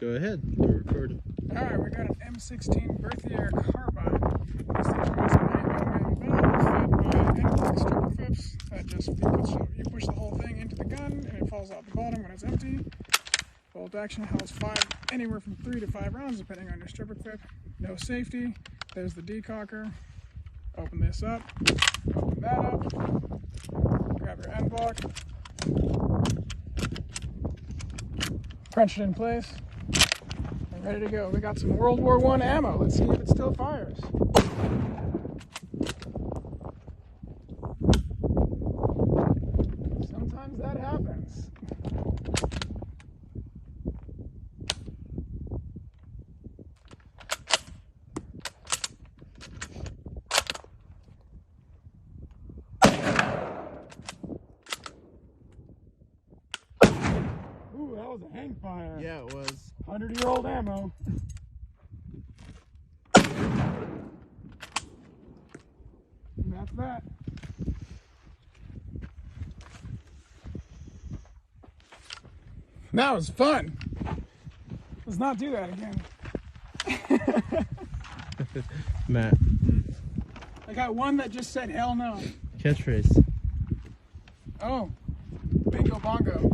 Go ahead, we're recording. Alright, we got an M16 Berthier carbine. This thing has an 8mm barrel fed by M16 stripper clips that just you push the whole thing into the gun and it falls out the bottom when it's empty. Bolt action holds anywhere from 3 to 5 rounds depending on your stripper clip. No safety. There's the decocker. Open this up. Open that up. Grab your end block. Crunch it in place. Ready to go. We got some World War I ammo. Let's see if it still fires. Sometimes that happens. Ooh, that was a hang fire. Yeah, it was. 100-year-old ammo. And that's that. That was fun. Let's not do that again. Matt. I got one that just said hell no. Catchphrase. Oh, bingo bongo.